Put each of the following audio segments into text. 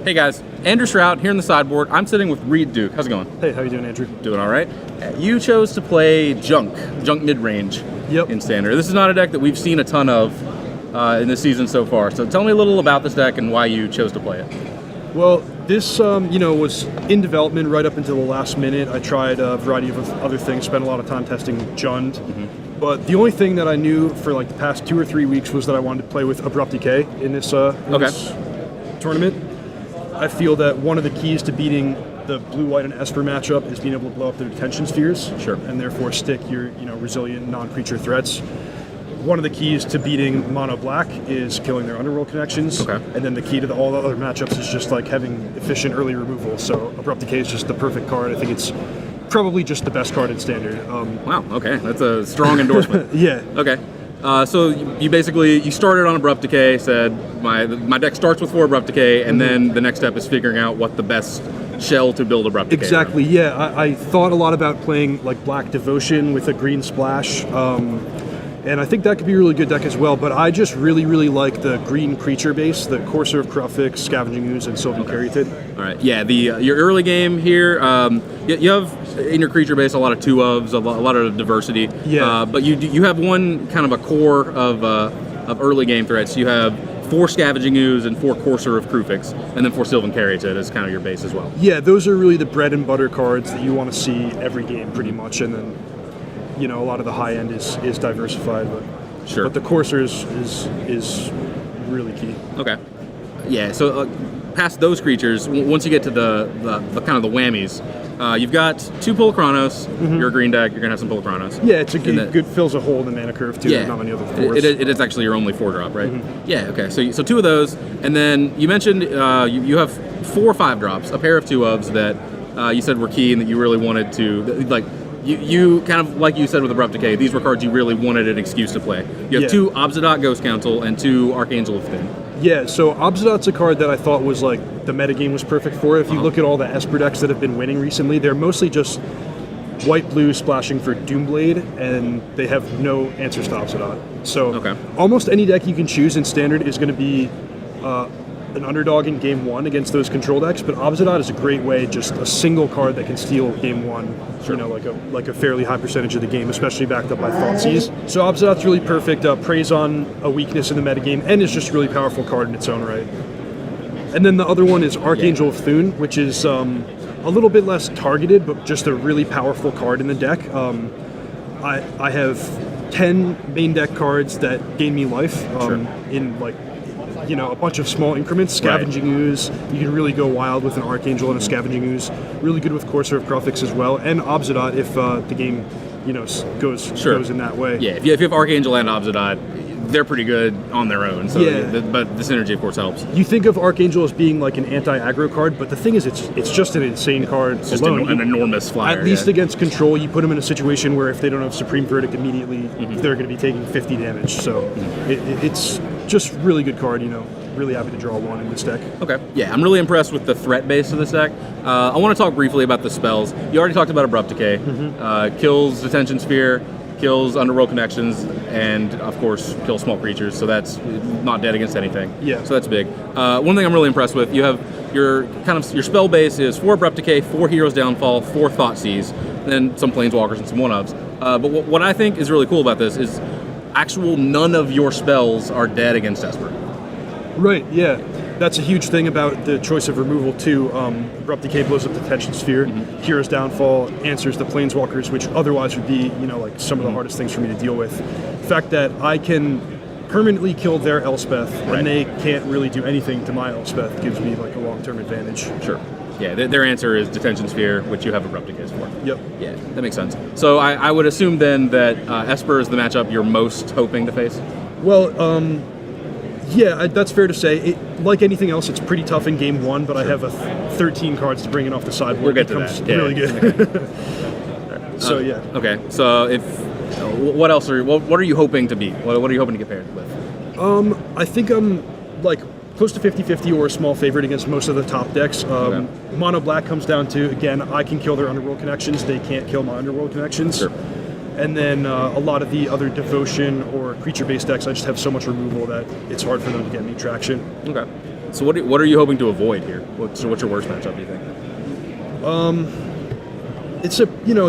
Hey guys, Andrew Stroud here in the sideboard. I'm sitting with Reid Duke. How's it going? Hey, how you doing, Andrew? Doing all right. You chose to play Junk mid-range in Standard. This is not a deck that we've seen a ton of in this season so far. So tell me a little about this deck and why you chose to play it. Well, this was in development right up until the last minute. I tried a variety of other things, spent a lot of time testing Jund. But the only thing that I knew for like the past 2 or 3 weeks was that I wanted to play with Abrupt Decay in this tournament. I feel that one of the keys to beating the blue, white, and Esper matchup is being able to blow up their detention spheres, and therefore stick your resilient non-creature threats. One of the keys to beating mono black is killing their underworld connections, and then the key to all the other matchups is just like having efficient early removal. So Abrupt Decay is just the perfect card. I think it's probably just the best card in Standard. Wow. Okay, that's a strong endorsement. Yeah. Okay. So you started on Abrupt Decay, said my deck starts with 4 Abrupt Decay, and then the next step is figuring out what the best shell to build Abrupt Decay. Exactly, yeah. I thought a lot about playing like Black Devotion with a green splash, and I think that could be a really good deck as well, but I just really like the green creature base, the Courser of Krufix, Scavenging Ooze, and Sylvan Caryatid. All right, yeah, your early game here, you have in your creature base a lot of 2-ofs, a lot of diversity, but you have one kind of a core of early game threats. You have 4 Scavenging Ooze and 4 Courser of Krufix, and then 4 Sylvan Caryatid as kind of your base as well. Yeah, those are really the bread and butter cards that you want to see every game pretty much, and then a lot of the high end is diversified, but the Courser is really key. Okay. Yeah, so past those creatures, once you get to the kind of the whammies, you've got 2 Pulchronos. You're a green deck, you're going to have some Pulchronos. Yeah, it's a good fills a hole in the mana curve too. There's not many other 4s. It is actually your only 4-drop, right? Yeah, okay. So 2 of those, and then you mentioned you have 4 5-drops, a pair of 2-ofs that you said were key and that you really wanted to, like, you kind of, like you said with Abrupt Decay, these were cards you really wanted an excuse to play. You have 2 Abzan Ghost Council and 2 Archangel of Thin. Yeah, so Abzan's a card that I thought was like, the metagame was perfect for it. If you look at all the Esper decks that have been winning recently, they're mostly just white-blue splashing for Doomblade, and they have no answers to Abzan. So almost any deck you can choose in Standard is going to be an underdog in game 1 against those control decks, but Abzan is a great way, just a single card that can steal game 1, like a fairly high percentage of the game, especially backed up by Thoughtseize. So Abzan's really perfect, preys on a weakness in the metagame, and is just a really powerful card in its own right. And then the other one is Archangel of Thune, which is a little bit less targeted, but just a really powerful card in the deck. I have 10 main deck cards that gain me life in like a bunch of small increments. Scavenging Ooze, you can really go wild with an Archangel and a Scavenging Ooze. Really good with Courser of Krufix as well, and Abzan if the game goes in that way. Yeah, if you have Archangel and Abzan, they're pretty good on their own. So but the synergy of course helps. You think of Archangel as being like an anti-aggro card, but the thing is, it's just an insane card. It's just an enormous flyer. At least against control, you put them in a situation where if they don't have Supreme Verdict immediately, they're going to be taking 50 damage. So it's just really good card. Really happy to draw 1 in this deck. Okay. Yeah, I'm really impressed with the threat base of this deck. I want to talk briefly about the spells. You already talked about Abrupt Decay. Kills Detention Sphere, kills Underworld Connections, and of course kills small creatures, so that's not dead against anything. Yeah. So that's big. One thing I'm really impressed with, you have your spell base is 4 Abrupt Decay, 4 Hero's Downfall, 4 Thoughtseize, and then some Planeswalkers and some 1-ofs. But what I think is really cool about this is none of your spells are dead against Esper. Right, yeah. That's a huge thing about the choice of removal too. Abrupt Decay blows up the Detention Sphere. Hero's Downfall answers the Planeswalkers, which otherwise would be, like some of the hardest things for me to deal with. The fact that I can permanently kill their Elspeth and they can't really do anything to my Elspeth gives me like a long-term advantage. Sure. Yeah, their answer is Detention Sphere, which you have Abrupt Decay for. Yep. Yeah, that makes sense. So I would assume then that Esper is the matchup you're most hoping to face? Well, yeah, that's fair to say. Like anything else, it's pretty tough in game 1, but I have 13 cards to bring it off the sideboard. We'll get to that. Really good. So yeah. Okay. So what are you hoping to beat? What are you hoping to get paired with? I think I'm like close to 50-50 or a small favorite against most of the top decks. Mono black comes down to, again, I can kill their Underworld Connections. They can't kill my Underworld Connections. Sure. And then a lot of the other devotion or creature-based decks, I just have so much removal that it's hard for them to get any traction. Okay. So what are you hoping to avoid here? What's your worst matchup, do you think? It's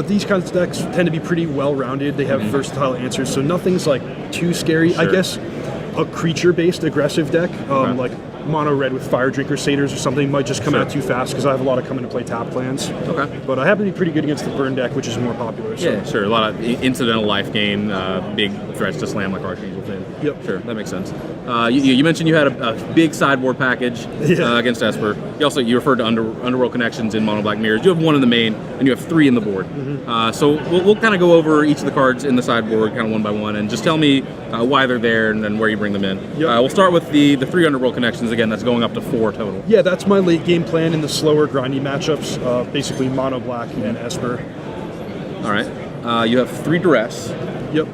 these kinds of decks tend to be pretty well-rounded. They have versatile answers, so nothing's like too scary. I Sure. guess a creature-based aggressive deck, like mono red with Fire Drinker Satyrs or something, might just come Sure. out too fast because I have a lot of come into play tap plans. Okay. But I happen to be pretty good against the burn deck, which is more popular. So. Yeah, sure. A lot of incidental life gain, big threats to slam like Archangel Fin. Yep. Sure, that makes sense. You mentioned you had a big sideboard package against Esper. You referred to Underworld Connections in Mono Black Mirrors. You have one in the main, and you have 3 in the board. So we'll kind of go over each of the cards in the sideboard, kind of one by one, and just tell me why they're there and then where you bring them in. Yep. We'll start with the 3 Underworld Connections again. That's going up to 4 total. Yeah, that's my late game plan in the slower, grindy matchups. Basically, mono black and Esper. All right. You have 3 Duress. Yep.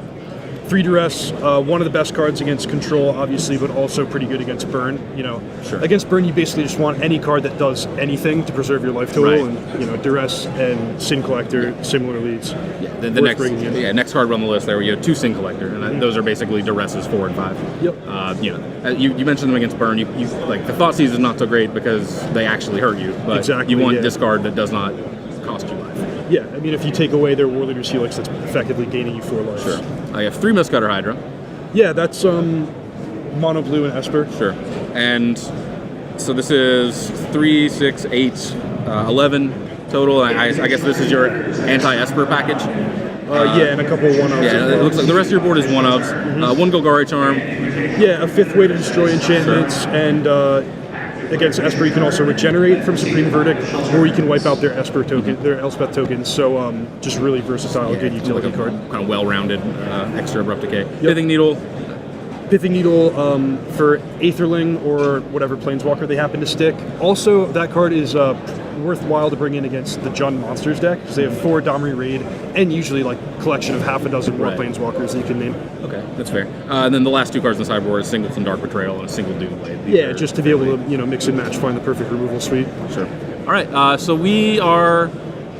3 Duress, one of the best cards against control, obviously, but also pretty good against burn. Sure. Against burn, you basically just want any card that does anything to preserve your life total, Right. and Duress and Sin Collector, similar leads. Yeah, the Worth bringing in. next card on the list there, you have 2 Sin Collector, and those are basically Duresses 4 and 5. Yep. You mentioned them against burn. You like the Thought Seize is not so great because they actually hurt you, but Exactly, you want yeah. discard that does not cost you life. Yeah, I mean, if you take away their War Leader's Helix, that's effectively gaining you 4 lives. Sure. I have 3 Mistcutter Hydra. Yeah, that's mono blue and Esper. Sure. And so this is 3, 6, 8, 11 total. I guess this is your anti-Esper package. Yeah, and a couple of one-offs. Yeah, it looks like the rest of your board is one-ofs. 1 Golgari Charm. Yeah, a 5th way to destroy enchantments, and against Esper you can also regenerate from Supreme Verdict, or you can wipe out their Esper token, their Elspeth tokens. So just really versatile, good utility Like a card. kind of well-rounded extra Abrupt Decay. Pithing Needle. Pithing Needle for Aetherling or whatever Planeswalker they happen to stick. Also, that card is worthwhile to bring in against the Jund Monsters deck, because they have 4 Domri Raid, and usually like collection of half a dozen more Right. Planeswalkers that you can name. Okay, that's fair. And then the last 2 cards in the sideboard is Singleton Dark Betrayal and a single Doomblade. These Yeah, are just to be able to mix and match, find the perfect removal suite. Sure. All right, so we are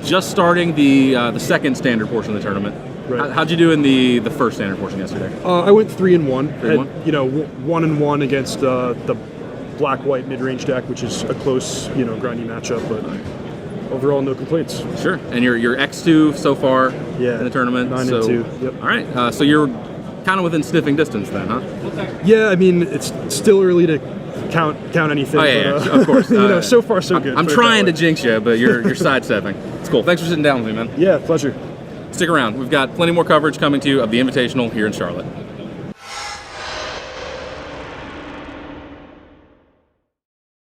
just starting the second standard portion of the tournament. Right. How'd you do in the first standard portion yesterday? I went 3-1. 3-1? 1-1 against the black-white mid-range deck, which is a close, grindy matchup, but overall, no complaints. Sure. And you're X2 so far Yeah, in the tournament. 9-2. Yep. All right, so you're kind of within sniffing distance then, huh? Yeah, I mean, it's still early to count anything. Oh yeah, but, of course. So far so good. I'm put it trying to that way. jinx you, but you're sidestepping. It's cool. Thanks for sitting down with me, man. Yeah, pleasure. Stick around. We've got plenty more coverage coming to you of the Invitational here in Charlotte.